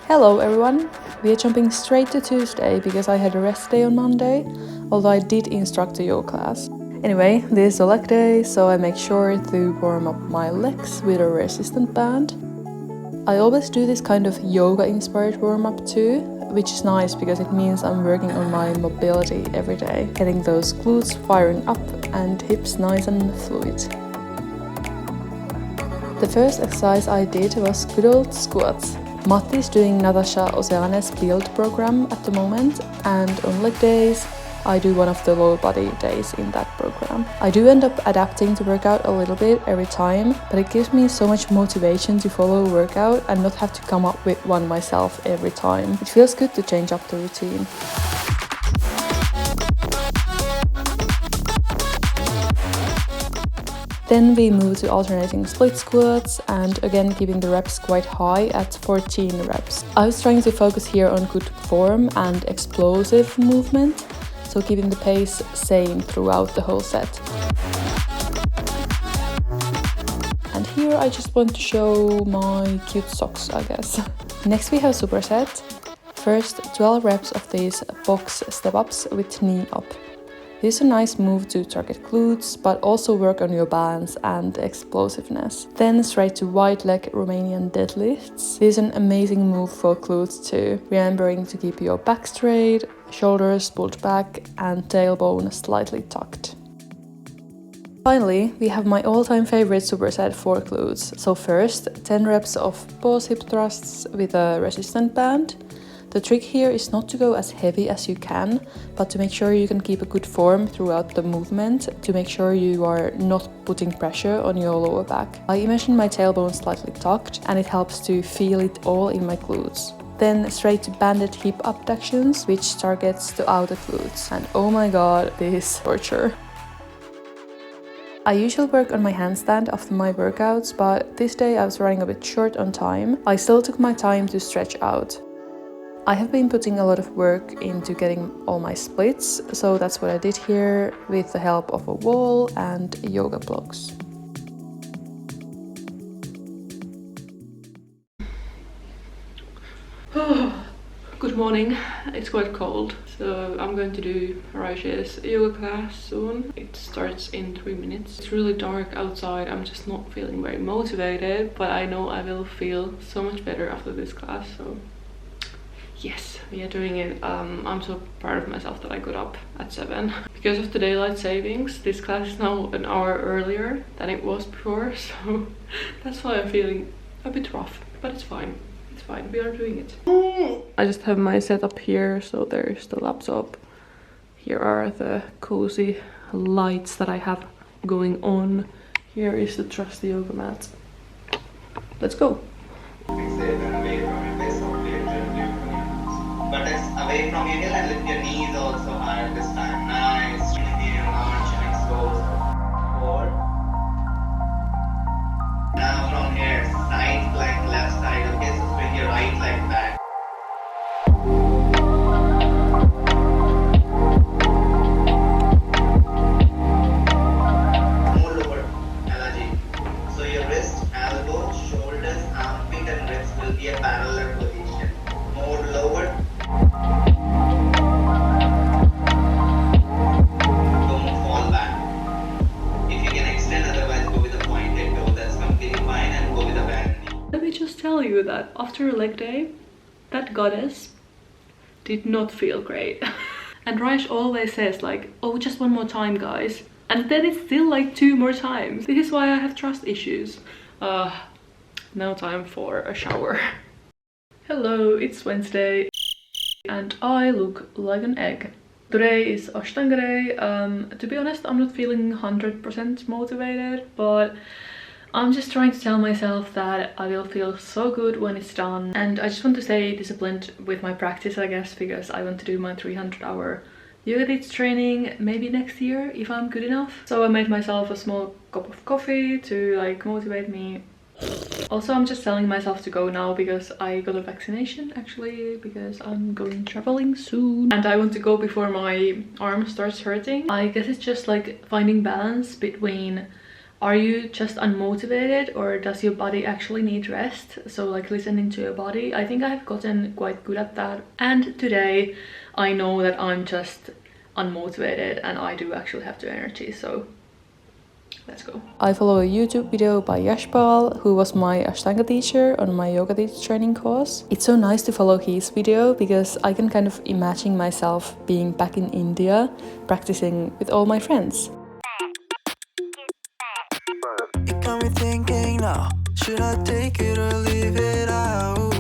Hello everyone! We are jumping straight to Tuesday because I had a rest day on Monday, although I did instruct a yoga class. Anyway, this is a leg day, so I make sure to warm up my legs with a resistant band. I always do this kind of yoga-inspired warm-up too, which is nice because it means I'm working on my mobility every day, getting those glutes firing up and hips nice and fluid. The first exercise I did was good old squats. Matti is doing Natasha Oceane's build program at the moment, and on leg days I do one of the lower body days in that program. I do end up adapting the workout a little bit every time, but it gives me so much motivation to follow a workout and not have to come up with one myself every time. It feels good to change up the routine. Then we move to alternating split squats and again keeping the reps quite high at 14 reps. I was trying to focus here on good form and explosive movement, so keeping the pace same throughout the whole set. And here I just want to show my cute socks, I guess. Next we have superset. First 12 reps of these box step-ups with knee up. This is a nice move to target glutes, but also work on your balance and explosiveness. Then straight to wide leg Romanian deadlifts. This is an amazing move for glutes too, remembering to keep your back straight, shoulders pulled back and tailbone slightly tucked. Finally, we have my all-time favorite superset for glutes. So first, 10 reps of pause hip thrusts with a resistant band. The trick here is not to go as heavy as you can, but to make sure you can keep a good form throughout the movement, to make sure you are not putting pressure on your lower back. I imagine my tailbone slightly tucked, and it helps to feel it all in my glutes. Then straight to banded hip abductions, which targets the outer glutes. And oh my god, this is torture. I usually work on my handstand after my workouts, but this day I was running a bit short on time. I still took my time to stretch out. I have been putting a lot of work into getting all my splits, so that's what I did here with the help of a wall and yoga blocks. Good morning. It's quite cold, so I'm going to do ARISU's yoga class soon. It starts in 3 minutes. It's really dark outside. I'm just not feeling very motivated, but I know I will feel so much better after this class, so yes, we are doing it. I'm so proud of myself that I got up at 7. Because of the daylight savings, this class is now an hour earlier than it was before, so that's why I'm feeling a bit rough, but it's fine. It's fine, we are doing it. I just have my setup here, so there's the laptop. Here are the cozy lights that I have going on. Here is the trusty yoga mat. Let's go. But it's away from your heel and lift your knees also higher this time. Nice. Inhale, arch and expose. Forward. Now from here, side plank, left side. Okay, so bring your right leg back. More lower, Alaji. So your wrist, elbow, shoulders, armpit and ribs will be a parallel position. More lower. Don't fall back. If you can extend, otherwise go with a pointed toe. That's completely fine, and go with a bend knee. Let me just tell you that after a leg day, that goddess did not feel great. And Raj always says like, oh, just one more time, guys. And then it's still like 2 more times. This is why I have trust issues. Now time for a shower. Hello, it's Wednesday. And I look like an egg. Today is Ashtanga day. To be honest, I'm not feeling 100% motivated, but I'm just trying to tell myself that I will feel so good when it's done. And I just want to stay disciplined with my practice, I guess, because I want to do my 300-hour yoga teach training maybe next year if I'm good enough. So I made myself a small cup of coffee to like motivate me. Also, I'm just telling myself to go now because I got a vaccination actually, because I'm going traveling soon and I want to go before my arm starts hurting. I guess it's just like finding balance between are you just unmotivated, or does your body actually need rest? So like listening to your body. I think I've gotten quite good at that, and today I know that I'm just unmotivated and I do actually have the energy, so let's go. I follow a YouTube video by Yashpal, who was my Ashtanga teacher on my yoga teacher training course. It's so nice to follow his video because I can kind of imagine myself being back in India, practicing with all my friends. It got me thinking now, should I take it or leave it out?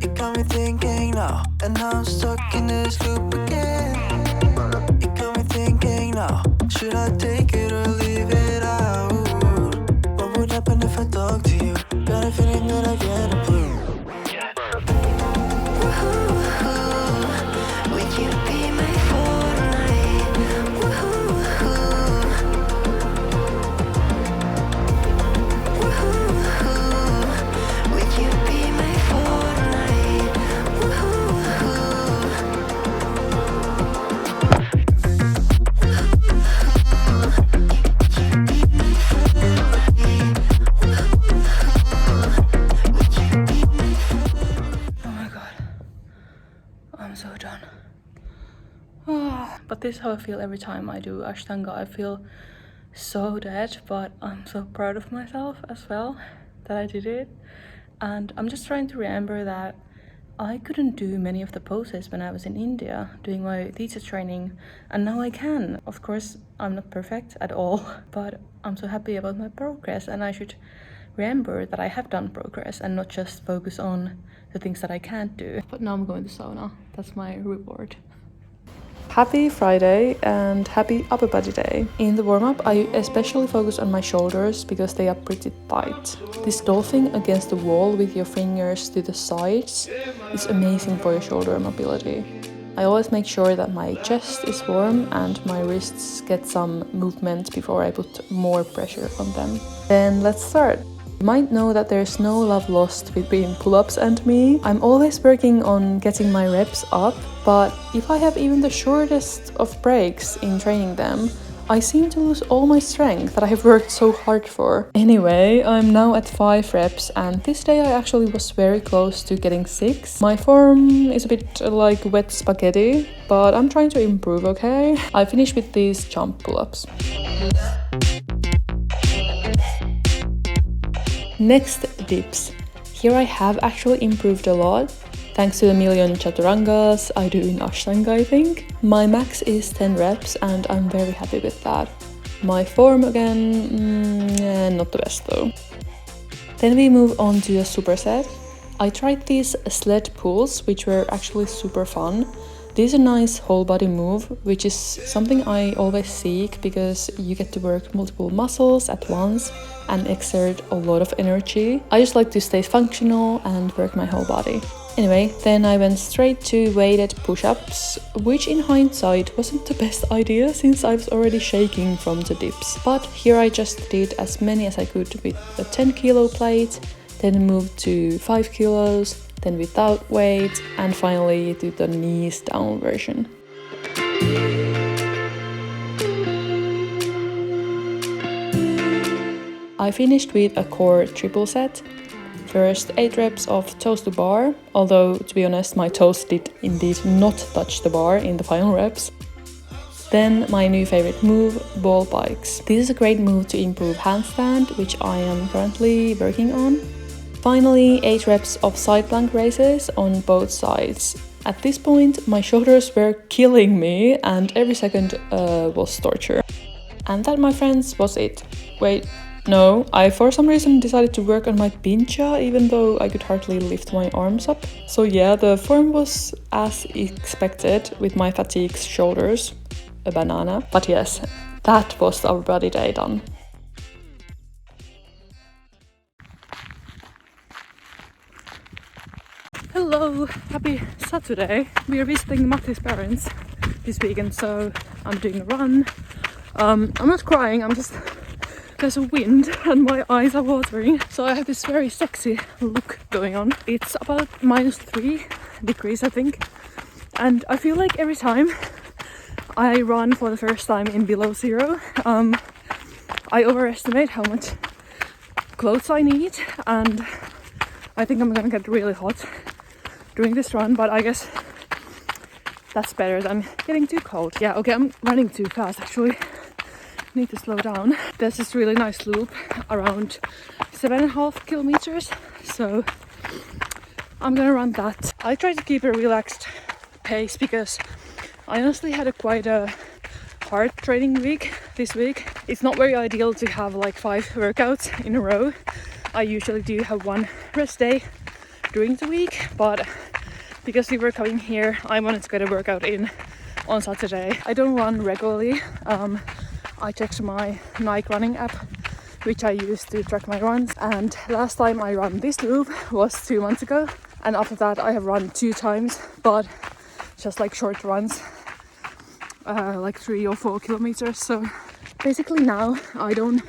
It got me thinking now, and now I'm stuck in this loop again. It got me thinking now, should I take it or leave it out? What would happen if I talk to you? Got a feeling that I get a blue. Would you be my fortnight? Would you be my fortnight? Oh my god, I'm so done. But this is how I feel every time I do Ashtanga. I feel so dead, but I'm so proud of myself as well that I did it. And I'm just trying to remember that I couldn't do many of the poses when I was in India doing my teacher training, and now I can. Of course, I'm not perfect at all, but I'm so happy about my progress, and I should remember that I have done progress and not just focus on the things that I can't do. But now I'm going to sauna. That's my reward. Happy Friday and happy upper body day. In the warm-up, I especially focus on my shoulders because they are pretty tight. This dolphin against the wall with your fingers to the sides is amazing for your shoulder mobility. I always make sure that my chest is warm and my wrists get some movement before I put more pressure on them. Then let's start. You might know that there's no love lost between pull-ups and me. I'm always working on getting my reps up, but if I have even the shortest of breaks in training them, I seem to lose all my strength that I have worked so hard for. Anyway, I'm now at 5 reps, and this day I actually was very close to getting 6. My form is a bit like wet spaghetti, but I'm trying to improve, okay? I finished with these jump pull-ups. Next, dips. Here I have actually improved a lot, thanks to the million chaturangas I do in Ashtanga, I think. My max is 10 reps and I'm very happy with that. My form again, not the best though. Then we move on to a superset. I tried these sled pulls, which were actually super fun. This is a nice whole body move, which is something I always seek because you get to work multiple muscles at once and exert a lot of energy. I just like to stay functional and work my whole body. Anyway, then I went straight to weighted push-ups, which in hindsight wasn't the best idea since I was already shaking from the dips. But here I just did as many as I could with a 10 kilo plate, then moved to 5 kilos, then without weight, and finally to the knees down version. I finished with a core triple set. First 8 reps of toes to bar, although to be honest my toes did indeed not touch the bar in the final reps. Then my new favorite move, ball bikes. This is a great move to improve handstand, which I am currently working on. Finally, 8 reps of side plank raises on both sides. At this point, my shoulders were killing me and every second was torture. And that, my friends, was it. Wait, no, I for some reason decided to work on my pincha even though I could hardly lift my arms up. So yeah, the form was as expected with my fatigued shoulders, a banana. But yes, that was our body day done. Hello, happy Saturday. We are visiting Matti's parents this weekend, so I'm doing a run. I'm not crying, there's a wind and my eyes are watering, so I have this very sexy look going on. It's about -3 degrees, I think, and I feel like every time I run for the first time in below zero, I overestimate how much clothes I need, and I think I'm gonna get really hot during this run, but I guess that's better than getting too cold. Yeah, okay, I'm running too fast actually. Need to slow down. There's this really nice loop around 7.5 kilometers, so I'm gonna run that. I try to keep a relaxed pace because I honestly had quite a hard training week this week. It's not very ideal to have like 5 workouts in a row. I usually do have one rest day during the week, but because we were coming here, I wanted to get a workout in on Saturday. I don't run regularly. I checked my Nike running app, which I use to track my runs, and last time I ran this loop was 2 months ago, and after that I have run 2 times, but just like short runs, like 3 or 4 kilometers. So basically now I don't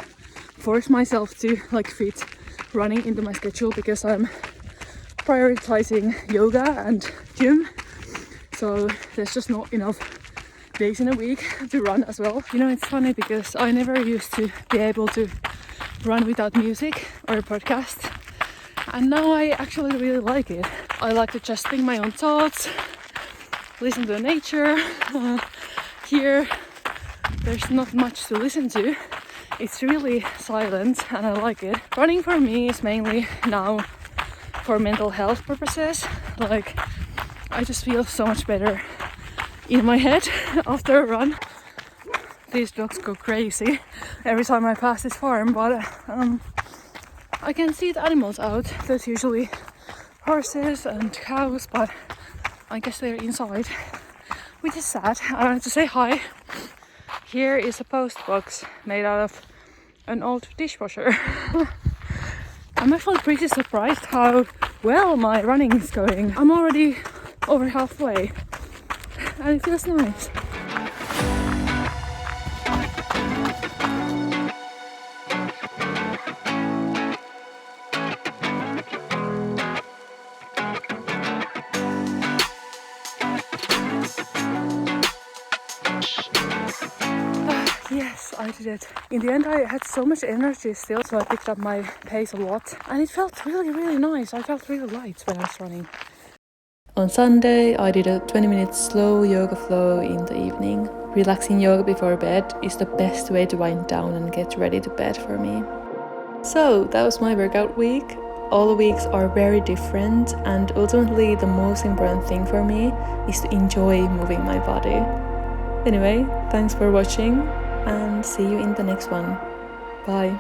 force myself to like fit running into my schedule because I'm prioritizing yoga and gym, so there's just not enough days in a week to run as well. You know, it's funny because I never used to be able to run without music or a podcast, and now I actually really like it. I like to just think my own thoughts, listen to nature. Here there's not much to listen to. It's really silent and I like it. Running for me is mainly now for mental health purposes. Like, I just feel so much better in my head after a run. These dogs go crazy every time I pass this farm, but I can see the animals out. There's usually horses and cows, but I guess they're inside, which is sad. I wanted to say hi. Here is a post box made out of an old dishwasher. I'm actually pretty surprised how well my running is going. I'm already over halfway and it feels nice. Yes, I did it. In the end, I had so much energy still, so I picked up my pace a lot. And it felt really, really nice. I felt really light when I was running. On Sunday, I did a 20-minute slow yoga flow in the evening. Relaxing yoga before bed is the best way to wind down and get ready to bed for me. So, that was my workout week. All the weeks are very different, and ultimately the most important thing for me is to enjoy moving my body. Anyway, thanks for watching, and see you in the next one. Bye.